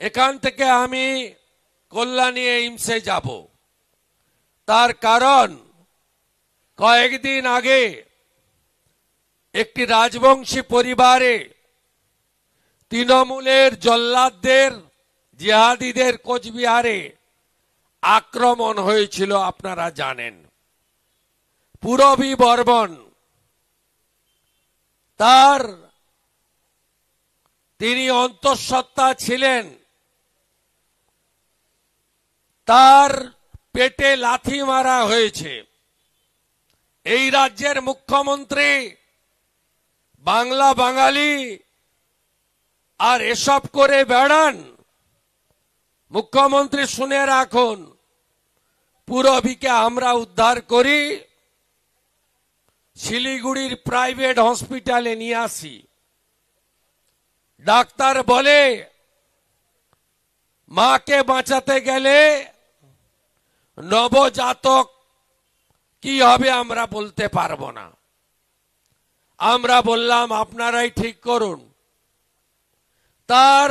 এখান থেকে আমি কল্যাণী এইমসে যাব। তার কারণ কয়েকদিন আগে একটি রাজবংশী পরিবারে তৃণমূলের জল্লাদদের জিহাদিদের কোচবিহারে আক্রমণ হয়েছিল, আপনারা জানেন। পূরবী বর্মন তিনি অন্তঃসত্ত্বা ছিলেন, তার পেটে লাথি মারা হয়েছে। এই রাজ্যের মুখ্যমন্ত্রী বাংলা বাঙালি আর এসব করে বেড়ান। মুখ্যমন্ত্রী শুনে রাখুন, পূরবীকে আমরা উদ্ধার করি, শিলিগুড়ির প্রাইভেট হসপিটালে নিয়ে আসি। ডাক্তার বলে মাকে বাঁচাতে গেলে নবজাতক কি হবে আমরা বলতে পারবো না। আমরা বললাম আপনারাই ঠিক করুন। তার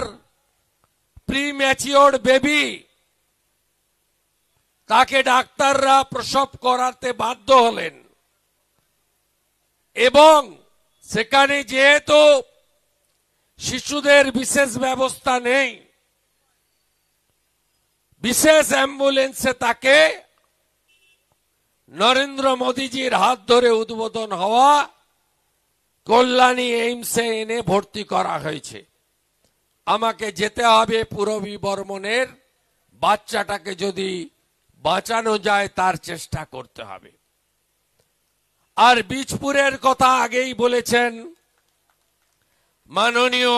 প্রিম্যাচিওর বেবি, তাকে ডাক্তাররা প্রসব করাতে বাধ্য হলেন এবং সেখানে যেহেতু শিশুদের বিশেষ ব্যবস্থা নেই, বিশেষ অ্যাম্বুলেন্সে তাকে নরেন্দ্র মোদীজির হাত ধরে উদ্বোধন হওয়া কল্যাণী এইমসে এনে ভর্তি করা হয়েছে। আমাকে যেতে হবে পূরবী বর্মনের বাচ্চাটাকে যদি বাঁচানো যায় তার চেষ্টা করতে হবে। আর বীজপুরের কথা আগেই বলেছেন মাননীয়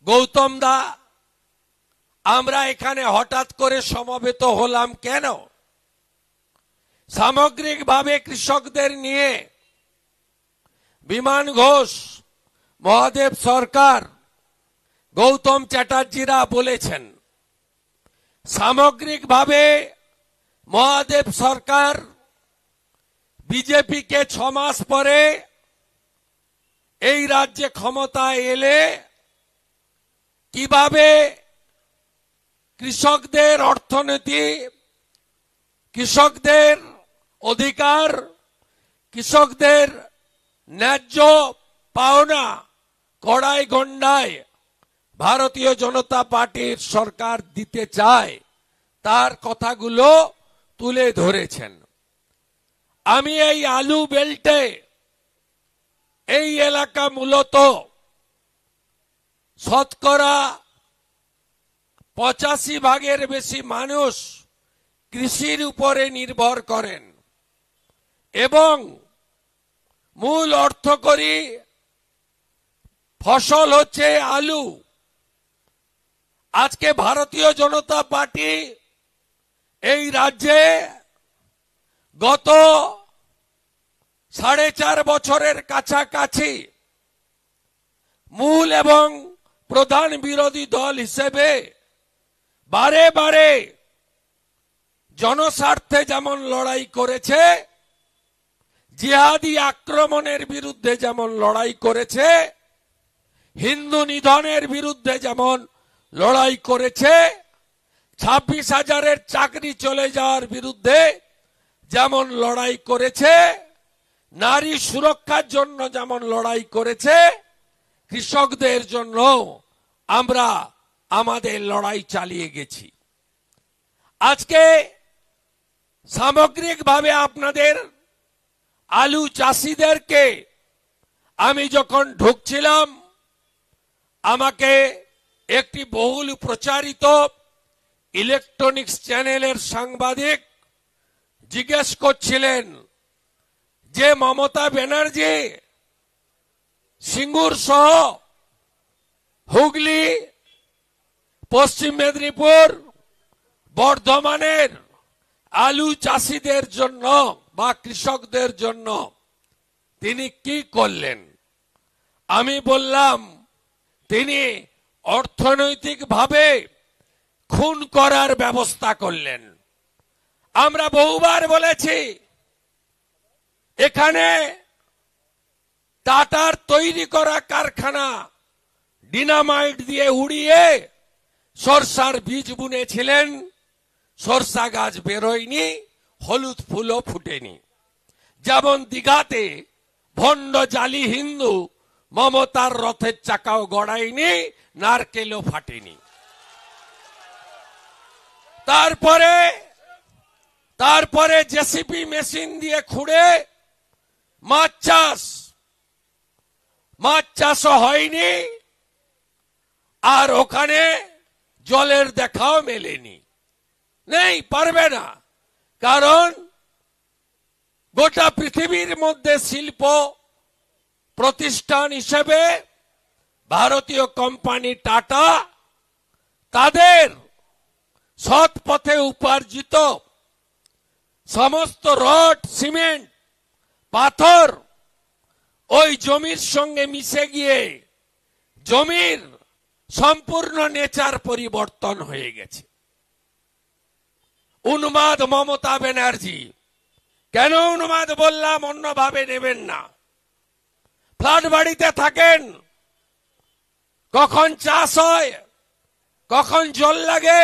গৌতম দা। আমরা এখানে হঠাৎ করে সমবেত হলাম কেন? সামগ্রিকভাবে কৃষকদের নিয়ে বিমান ঘোষ, মহাদেব সরকার, গৌতম চ্যাটার্জিরা বলেছেন, সামগ্রিকভাবে মহাদেব সরকার বিজেপিকে 6 মাস পরে এই রাজ্যে ক্ষমতায় এলে কিভাবে কৃষকদের অর্থনীতি, কৃষকদের অধিকার, কৃষকদের ন্যায্য পাওনা কড়াই গন্ডায় ভারতীয় জনতা পার্টির সরকার দিতে চায়, তার কথাগুলো তুলে ধরেছেন। আমি এই আলু বেল্টে, এই এলাকা মূলত শতকরা 85% বেশি মানুষ কৃষির উপরে নির্ভর করেন এবং মূল অর্থকরী ফসল হচ্ছে আলু। আজকে ভারতীয় জনতা পার্টি এই রাজ্যে গত 4.5 বছরের কাছাকাছি মূল এবং প্রধান বিরোধী দল হিসেবে বারে বারে জনস্বার্থে যেমন লড়াই করেছে, জিহাদি আক্রমণের বিরুদ্ধে যেমন লড়াই করেছে, হিন্দু নিধনের বিরুদ্ধে যেমন লড়াই করেছে, 26,000-এর চাকরি চলে যাওয়ার বিরুদ্ধে যেমন লড়াই করেছে, নারী সুরক্ষার জন্য যেমন লড়াই করেছে, কৃষকদের জন্য আমরা আমাদের লড়াই চালিয়ে গেছি। আজকে সামগ্রিকভাবে আপনাদের আলু চাষিদেরকে আমি যখন ঢুকছিলাম, আমাকে একটি বহুল প্রচারিত ইলেকট্রনিক্স চ্যানেলের সাংবাদিক জিজ্ঞেস করছিলেন যে মমতা ব্যানার্জি সিঙ্গুর সহ হুগলি, পশ্চিম মেদিনীপুর, বর্ধমানের আলু চাষিদের জন্য বা কৃষকদের জন্য তিনি কি করলেন। আমি বললাম তিনি অর্থনৈতিকভাবে খুন করার ব্যবস্থা করলেন। আমরা বহুবার বলেছি এখানে টাটার তৈরি করা কারখানা ডিনামাইট দিয়ে উড়িয়ে সরষার বীজ বুনেছিলেন, সরষা গাছ বেরোয়নি, হলুদ ফুলও ফুটেনি। যেমন দীঘাতে ভণ্ড জালি হিন্দু মমতার রথের চাকাও গড়ায়নি, নারকেলও ফাটেনি। তারপরে জেসিপি মেশিন দিয়ে খুঁড়ে মাছ চাষও হয়নি, আর ওখানে জলের দেখাও মেলেনি। নেই, পারবে না, কারণ গোটা পৃথিবীর মধ্যে শিল্প প্রতিষ্ঠান হিসেবে ভারতীয় কোম্পানি টাটা তাদের সৎ পথে উপার্জিত সমস্ত রড, সিমেন্ট, পাথর ওই জমির সঙ্গে মিশে গিয়ে জমির সম্পূর্ণ নেচার পরিবর্তন হয়ে গেছে। উন্মাদ মমতা ব্যানার্জি। কেন উন্মাদ বললাম, অন্যভাবে নেবেন না। ফ্ল্যাট বাড়িতে থাকেন, কখন চাষ হয়, কখন জল লাগে,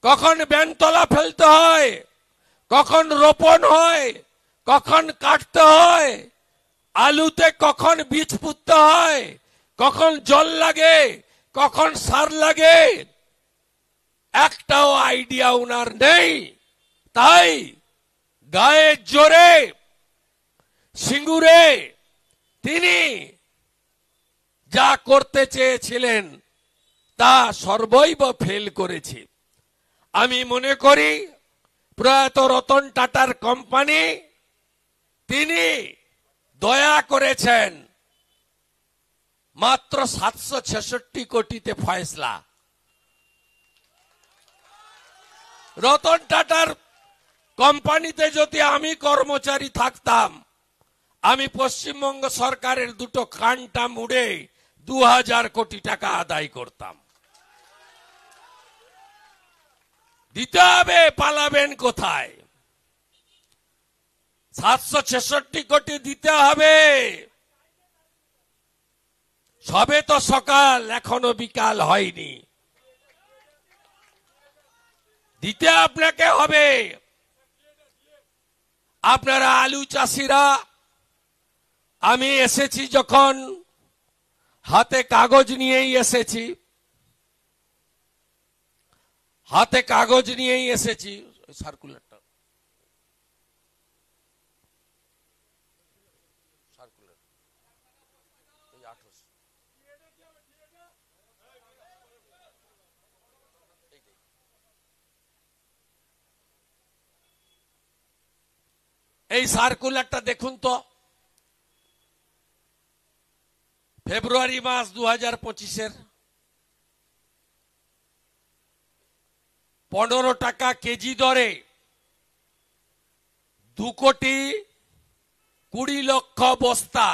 কখন বেনতলা ফেলতে হয়, কখন রোপণ হয়, কখন কাটতে হয়, আলুতে কখন বীজ পুঁততে হয়, কখন জল লাগে, কখন সার লাগে, একটাও আইডিয়া উনার নেই। তাই গায়ের জোরে সিঙ্গুরে তিনি যা করতে চেয়েছিলেন তা সর্বৈব ফেল করেছে। আমি মনে করি প্রয়াত রতন টাটার কোম্পানি তিনি দয়া করেছেন। মাত্র 766 কোটিতে ফয়সলা। রতন টাটার কোম্পানিতে যদি আমি কর্মচারী থাকতাম, আমি পশ্চিমবঙ্গ সরকারের দুটো কানটা মুড়ে 2000 কোটি টাকা আদায় করতাম। দিতে হবে, পালাবেন কোথায়? 766 কোটি দিতে হবে। সবে তো সকাল, এখনো বিকাল হয়নি। দিতে আপনাকে হবে। আপনারা আলু চাষিরা, আমি এসেছি যখন হাতে কাগজ নিয়েই এসেছি, সার্কুলারটা এই সার্কুলারটা দেখুন তো। ফেব্রুয়ারি মাস 2025-এর 15 টাকা কেজি দরে 2,20,00,000 বস্তা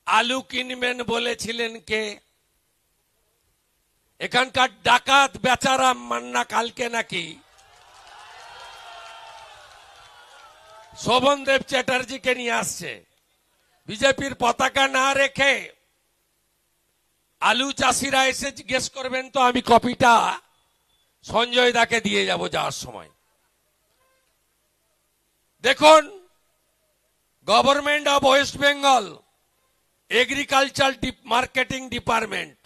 আলু কিনবেন বলেছিলেন কে? এখানকার ডাকাত বেচারাম মান্না কালকে নাকি শোভনদেব চ্যাটার্জিকে নিয়ে আসছে। বিজেপির পতাকা না রেখে আলু চাষিরা এসে জিজ্ঞেস করবেন তো আমি কপিটা সঞ্জয় দাকে দিয়ে যাব যাওয়ার সময়। দেখুন, government of West Bengal agriculture marketing department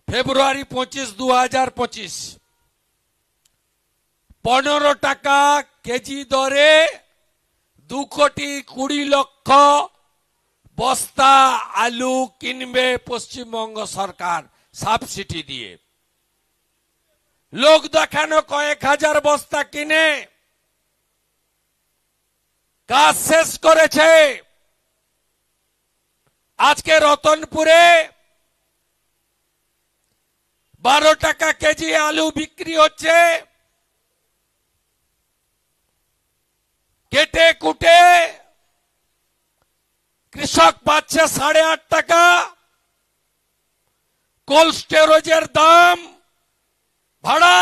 ফেব্রুয়ারি 25, 2025 15 টাকা কেজি দরে 2,20,00,000 বস্তা আলু কিনবে পশ্চিমবঙ্গ সরকার সাবসিডি দিয়ে। লোক দেখানো কয়েক হাজার বস্তা কিনে কাজ শেষ করেছে। আজকে রতনপুরে 12 টাকা কেজি আলু বিক্রি হচ্ছে। কেটে কুটে কৃষক পাচ্ছে 8.5 টাকা। কোল্ড স্টোরেজের দাম, ভাড়া,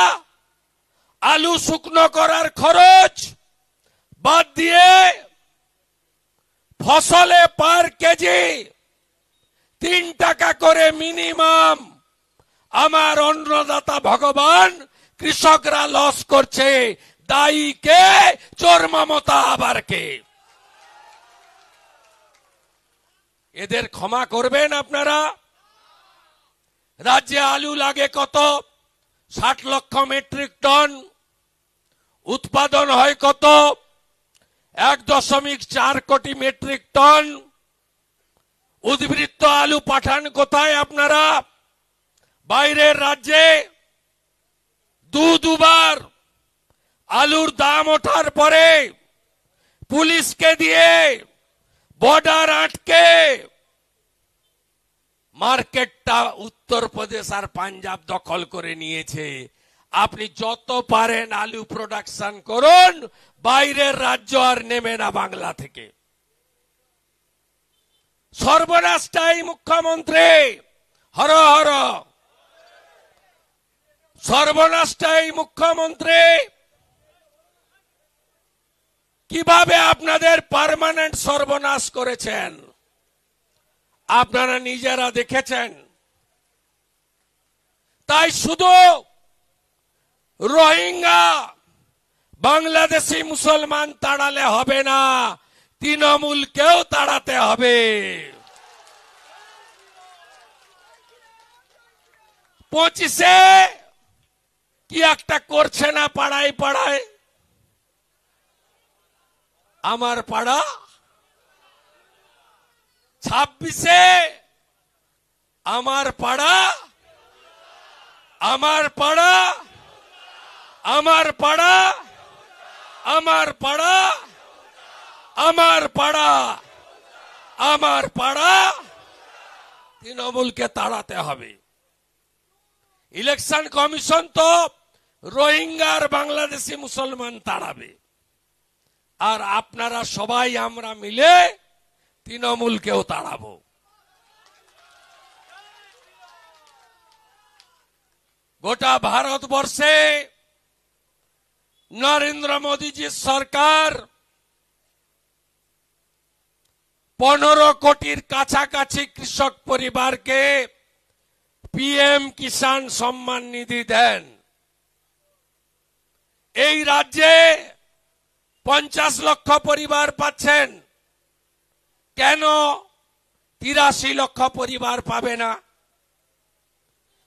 আলু শুকনো করার খরচ বাদ দিয়ে ফসলে পার কেজি 3 টাকা করে মিনিমাম আমার অন্নদাতা ভগবান কৃষকরা লস করছে, দায়ী কে? চোর মমতা আবার কে? এদের ক্ষমা করবেন আপনারা? রাজ্যে আলু লাগে কত? 60 লক্ষ মেট্রিক টন। উৎপাদন হয় কত? 1.4 কোটি মেট্রিক টন। উদ্বৃত্ত আলু পাঠান কোথায় আপনারা? বাইরের রাজ্যে। দুবার আলুর দাম ওঠার পরে পুলিশকে দিয়ে বর্ডার আটকে মার্কেটটা উত্তরপ্রদেশ আর পাঞ্জাব দখল করে নিয়েছে। আপনি যত পারেন আলু প্রোডাকশন করুন, বাইরের রাজ্য আর নেবে না বাংলা থেকে। সর্বনাশটাই মুখ্যমন্ত্রী, হর হর। সর্বনাশটাই মুখ্যমন্ত্রী। কিভাবে আপনাদের পার্মানেন্ট সর্বনাশ করেছেন আপনারা নিজেরা দেখেছেন। তাই শুধু রোহিঙ্গা বাংলাদেশি মুসলমান তাড়ালে হবে না, তৃণমূলকেও তাড়াতে হবে। 25-এ কি একটা করছে না পাড়ায় পাড়ায়? আমার পাড়া। 26-এ আমার পাড়া, আমার পাড়া, আমার পাড়া, আমার পাড়া, আমার পাড়া, আমার পাড়া। তৃণমূলকে তাড়াতে হবে। ইলেকশন কমিশন তো রোহিঙ্গা আর বাংলাদেশি মুসলমান তাড়াবে, আর আপনারা সবাই আমরা মিলে তৃণমূলকেও তাড়াবো। গোটা ভারতবর্ষে নরেন্দ্র মোদীজির সরকার 15 কোটির কাছাকাছি কৃষক পরিবারকে পিএম কিষাণ সম্মান নিধি দেন। এই রাজ্যে 50 লক্ষ পরিবার পাচ্ছেন। কেন 83 লক্ষ পরিবার পাবে না?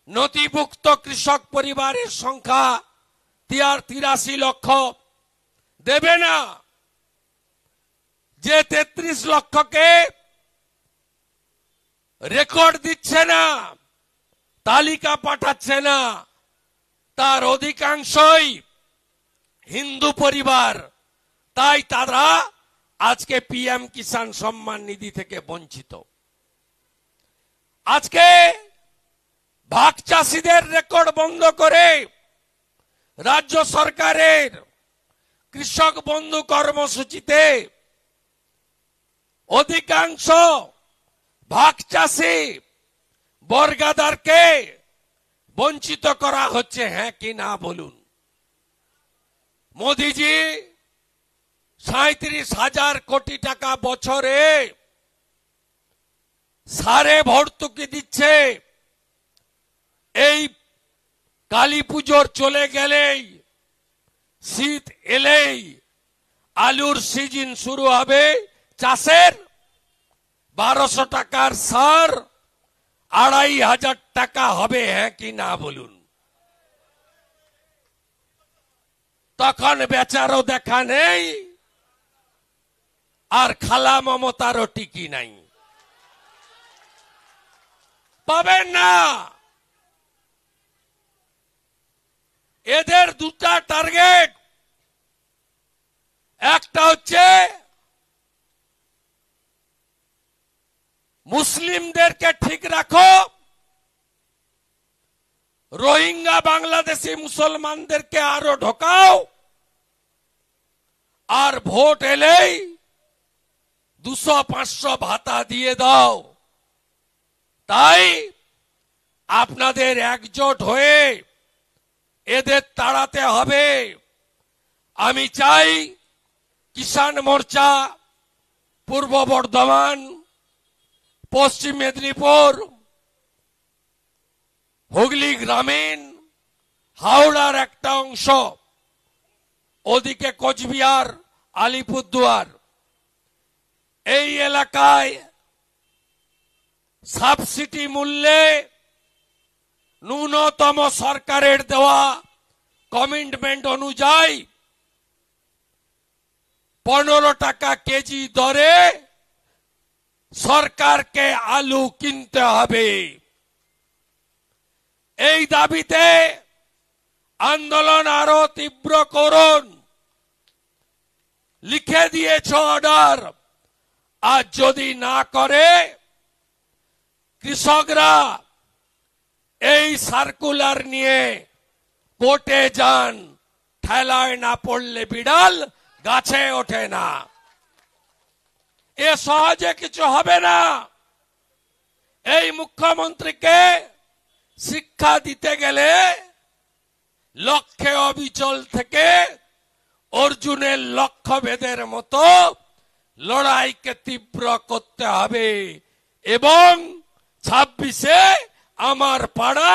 নথিভুক্ত কৃষক পরিবারের সংখ্যা 83 লক্ষ দেবে না। যে 33 লক্ষকে রেকর্ড দিচ্ছে না, তালিকা পাঠাচ্ছে না, তার অধিকাংশই হিন্দু পরিবার। তাই তারা আজকে পিএম কিষাণ সম্মান নিধি থেকে বঞ্চিত। আজকে ভাগ চাষীদের রেকর্ড বন্ধ করে রাজ্য সরকারের কৃষক বন্ধু কর্মসূচিতে অধিকাংশ ভাগ চাষী বর্গাদারকে বঞ্চিত করা হচ্ছে। হ্যাঁ কি না বলুন? মোদিজি 37,000 কোটি টাকা বছরে সারে ভর্তুকি দিচ্ছে। এই কালী পুজোর চলে গেলেই, শীত এলেই আলুর সিজন শুরু হবে। চাষের 1200 টাকার সার 2,500 টাকা হবে। হ্যাঁ কি না বলুন? তখন বেচারও দেখা নেই, আর খালা মমতারও টিকি নাই। পাবেন না। এদের দুটা টার্গেট। একটা হচ্ছে মুসলিমদেরকে ঠিক রাখো, রোহিঙ্গা বাংলাদেশি মুসলমানদেরকে আরো ঢোকাও, আর ভোট এলেই 200-500 ভাতা দিয়ে দাও। তাই আপনাদের একজোট হয়ে এদের তাড়াতে হবে। আমি চাই কিষাণ মোর্চা, পূর্ব বর্ধমান, পশ্চিম মেদিনীপুর, হুগলি গ্রামীণ, হাওড়ার একটা অংশ, ওদিকে কোচবিহার, আলিপুরদুয়ার, এই এলাকায় সাবসিডি মূল্যে ন্যূনতম সরকারের দেওয়া কমিটমেন্ট অনুযায়ী 15 টাকা কেজি দরে সরকারকে আলু কিনতে হবে। এই দাবিতে আন্দোলন আরো তীব্র করুন। লিখে দিয়েছ অর্ডার, আর যদি না করে কৃষকরা এই সার্কুলার নিয়ে কোর্টে যান। ঠেলায় না পড়লে বিড়াল গাছে ওঠে না। এ সহজে কিছু হবে না। এই মুখ্যমন্ত্রীকে শিক্ষা দিতে গেলে লক্ষ্যে অবিচল থেকে অর্জুনের লক্ষ্যভেদের মতো লড়াইকে তীব্র করতে হবে এবং 26-এ আমার পাড়া,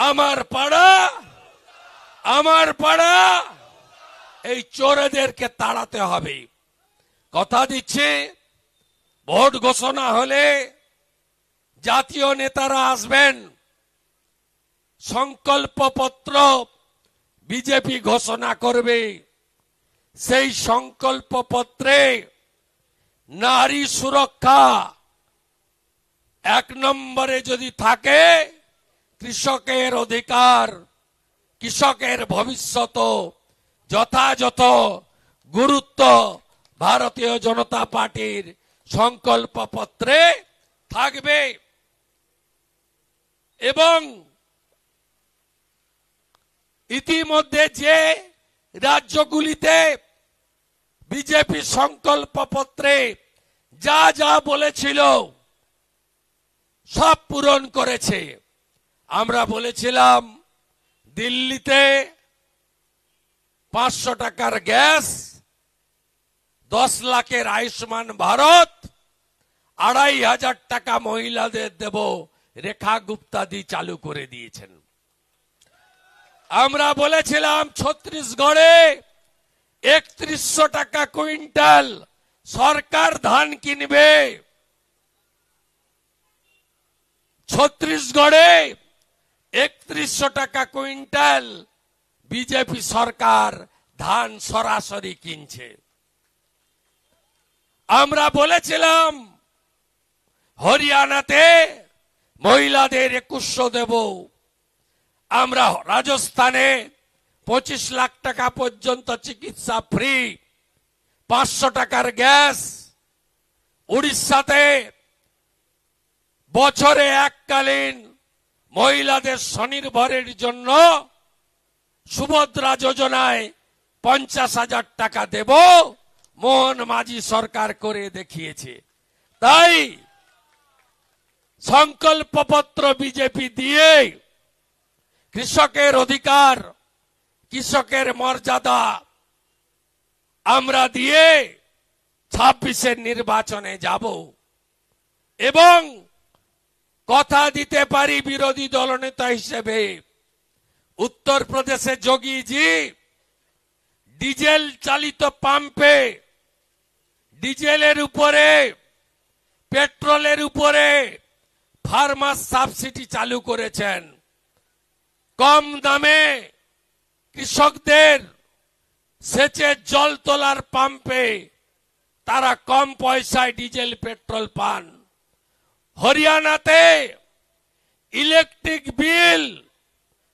আমার পাড়া, আমার পাড়া, এই চোরেদেরকে তাড়াতে হবে। কথা দিচ্ছে, ভোট ঘোষণা হলে জাতীয় নেতারা আসবেন, সংকল্পপত্র বিজেপি ঘোষণা করবে। সেই সংকল্পপত্রে নারী সুরক্ষা 1 নম্বরে যদি থাকে, কৃষকের অধিকার, কৃষকের ভবিষ্যৎ যথাযথ গুরুত্ব ভারতীয় জনতা পার্টির সংকল্পপত্রে থাকবে। এবং ইতিমধ্যে যে রাজ্যগুলিতে বিজেপি সংকল্পপত্রে যা যা বলেছিল সব পূরণ করেছে। আমরা বলেছিলাম দিল্লিতে 500 টাকার গ্যাস, 10 লাখের আয়ুষ্মান ভারত, 2500 টাকা মহিলাদের দেব, রেখা গুপ্তাদি চালু করে দিয়েছেন। আমরা বলেছিলাম ছত্তিশগড়ে 3100 টাকা কুইন্টাল সরকার ধান কিনবে। ছত্তিশগড়ে 3100 টাকা কুইন্টাল বিজেপি সরকার ধান সরাসরি কিনছে। আমরা বলেছিলাম হরিয়ানাতে মহিলাদের 2100 দেব। আমরা রাজস্থানে 25 লাখ টাকা পর্যন্ত চিকিৎসা ফ্রি, 500 টাকার গ্যাস। উড়িষ্যাতে বছরে এককালীন মহিলাদের স্বনির্ভরের জন্য সুভদ্রা যোজনায় 50,000 টাকা দেব, মোহন মাঝি সরকার করে দেখিয়েছে। তাই সংকল্পপত্র বিজেপি দিয়ে কৃষকের অধিকার, কৃষকের মর্যাদা আমরা দিয়ে 26-এর নির্বাচনে যাব এবং কথা দিতে পারি বিরোধী দলনেতা হিসেবে, উত্তরপ্রদেশে যোগীজি ডিজেল চালিত পাম্পে ডিজেলের উপরে, পেট্রোলের উপরে ফার্মার সাবসিডি চালু করেছেন। কম দামে কৃষকদের সেচের জল তোলার পাম্পে তারা কম পয়সায় ডিজেল পেট্রোল পান। হরিয়ানাতে ইলেকট্রিক বিল,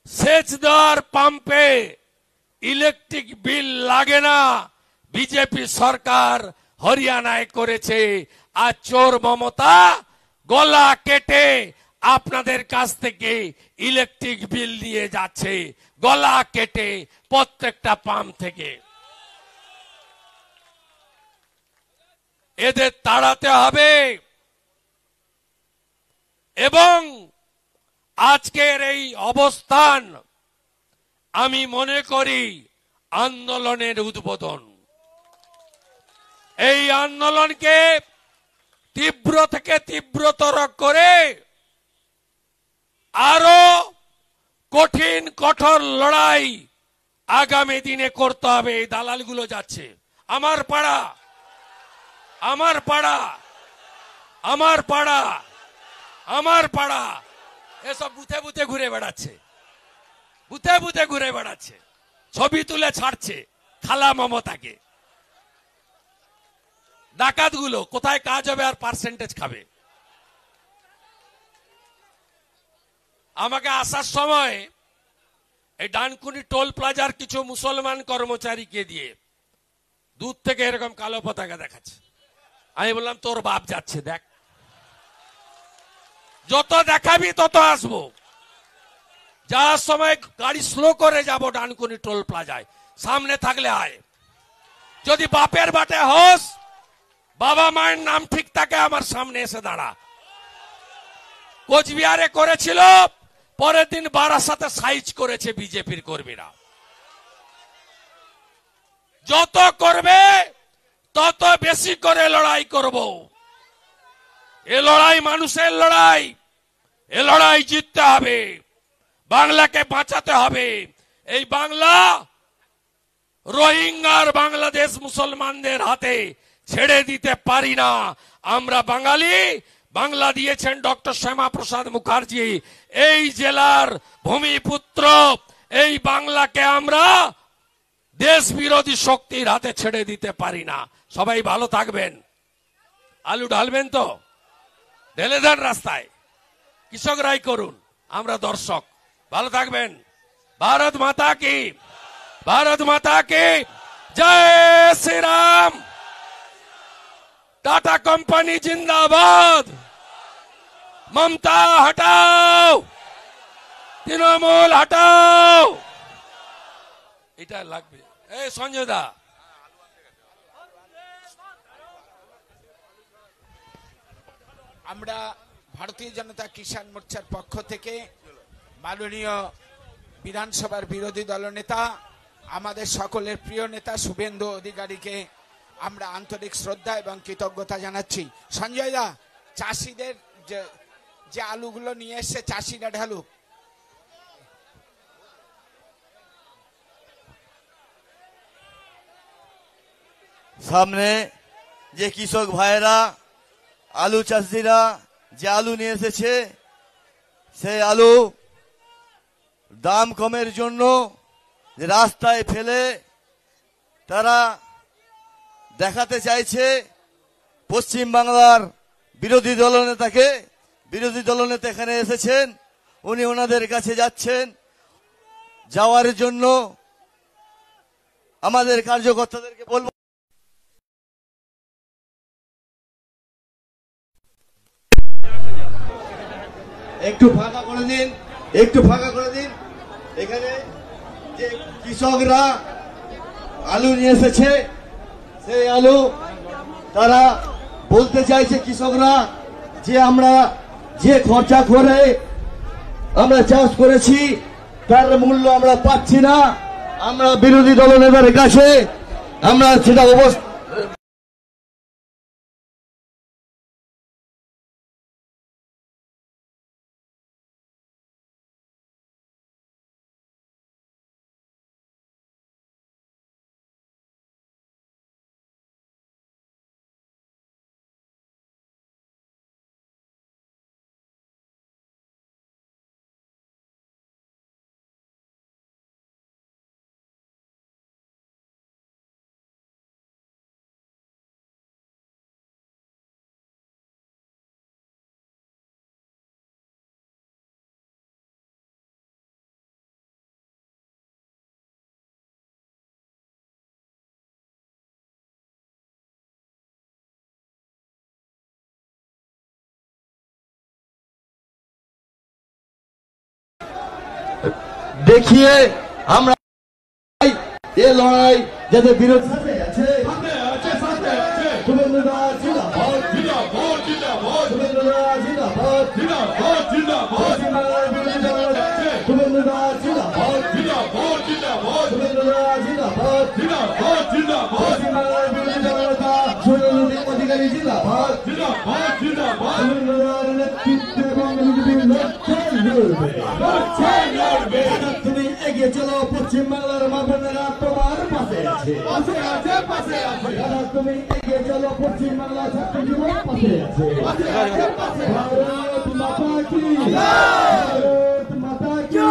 সেচ দেওয়ার পাম্পে ইলেকট্রিক বিল লাগে না, বিজেপি সরকার হরিয়ানায় করেছে। আর চোর মমতা গলা কেটে আপনাদের কাছ থেকে ইলেকট্রিক বিল নিয়ে যাচ্ছে, গলা কেটে প্রত্যেকটা পাম্প থেকে। এদের তাড়াতে হবে এবং আজকের এই অবস্থান আমি মনে করি আন্দোলনের উদ্বোধন। এই আন্দোলনকে তীব্র থেকে তীব্রতর করে আরো কঠিন কঠোর লড়াই আগামী দিনে করতে হবে। এই দালালগুলো যাচ্ছে আমার পাড়া, আমার পাড়া, আমার পাড়া, আমার পাড়া, এসব বুথে বুথে ঘুরে বেড়াচ্ছে, বুথে বুথে ঘুরে বেড়াচ্ছে, ছবি তুলে ছাড়ছে খালা মমতাকে। ডাকাতগুলো কোথায় কাজ হবে আর পার্সেন্টেজ খাবে। আমাকে আসার সময় এই ডানকুনি টোল প্লাজার কিছু মুসলমান কর্মচারীকে দিয়ে দূর থেকে এরকম কালো পতাকা দেখাচ্ছে। আমি বললাম তোর বাপ যাচ্ছে, দেখ, যত দেখাবি তত আসবো। যাওয়ার সময় গাড়ি স্লো করে যাব ডানকুনি টোল প্লাজায়, সামনে থাকলে আয়। যদি বাপের বাটে হোস, বাবা মায়ের নাম ঠিক থাকে, আমার সামনে এসে দাঁড়া। কোচবিহারে করেছিল, পরের দিন বারাসাতে সাইজ করেছে বিজেপির কর্মীরা। যত করবে তত বেশি করে লড়াই করব। এ লড়াই মানুষের লড়াই, এ লড়াই জিততে হবে, বাংলাকে বাঁচাতে হবে। এই বাংলা রোহিঙ্গার বাংলাদেশ মুসলমানদের হাতে ছেড়ে দিতে পারি না। আমরা বাঙালি, বাংলা দিয়েছেন ডক্টর শ্যামা প্রসাদ মুখার্জি। এই জেলার ভূমিপুত্র, এই বাংলাকে আমরা দেশ বিরোধী শক্তির হাতে ছেড়ে দিতে পারি না। সবাই ভালো থাকবেন। আলু ঢালবেন তো, ঢেলে দেন রাস্তায়, কৃষকরাই করুন, আমরা দর্শক। ভালো থাকবেন। ভারত মাতা কি, ভারত মাতা কি জয় শ্রী রাম। टाटा कंपनी जिंदाबाद, ममता हटाओ, तृणमूल हटाओ। এটা লাগবে। এই সঞ্জয় দা, আমরা ভারতীয় জনতা কিষাণ মোর্চার পক্ষ থেকে মাননীয় বিধানসভার বিরোধী দলনেতা, আমাদের সকলের প্রিয় নেতা শুভেন্দু অধিকারীকে আমরা আন্তরিক শ্রদ্ধা এবং কৃতজ্ঞতা জানাচ্ছি। সঞ্জয় দা, চাষিদের যে আলুগুলো নিয়ে এসছে চাষিরা ঢালুক। সামনে যে কৃষক ভাইরা, আলু চাষিরা যে আলু নিয়ে এসেছে, সেই আলু দাম কমের জন্য যে রাস্তায় ফেলে তারা দেখাতে চাইছে পশ্চিম বাংলার বিরোধী দলনেতাকে। বিরোধী দলনেতা এখানে এসেছেন, উনি ওনাদের কাছে যাচ্ছেন। যাওয়ার জন্য আমাদের কার্যকর্তাদেরকে বলবো একটু ফাঁকা করে দিন, একটু ফাঁকা করে দিন। এখানে যে কৃষকরা আলু নিয়ে এসেছে, সেই আলু তারা বলতে চাইছে কৃষকরা যে আমরা যে খরচা করে আমরা চাষ করেছি তার মূল্য আমরা পাচ্ছি না। আমরা বিরোধী দলনেতার কাছে আমরা সেটা দেখিয়ে আমরা এ লড়াই যাতে বিরোধী অধিকারী জিন্দাবাদ। তুমি এগিয়ে চলো, পশ্চিম বাংলার মা বোনেরা তোমার পাশে আছে। তুমি এগিয়ে চলো, পশ্চিম বাংলা ছাত্র জীবন পাশে আছে। ভারত মাতা কি, ভারত মাতা কি।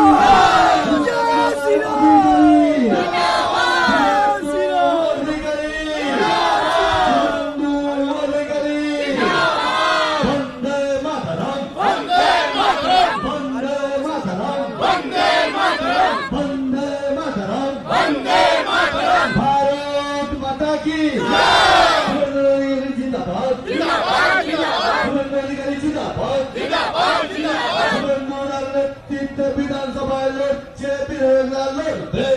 বিধানসভায় লড়ছে বিরোধীরা লড়বে,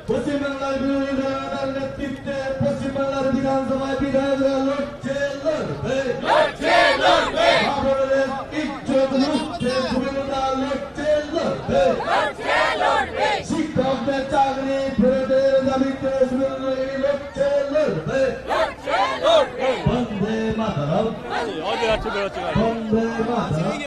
পশ্চিমবাংলার বিরোধীদের নেতৃত্বে পশ্চিমবাংলার বিধানসভায় বিধায়করা লড়ছে লড়বে, ভারতের ইজ্জত লুটছে বিরোধীরা লড়ছে লড়বে, শিক্ষকদের চাকরি ফেরতের দাবিতে লড়ছে লড়বে। বন্দে মাতরম, বন্দে মাতরম।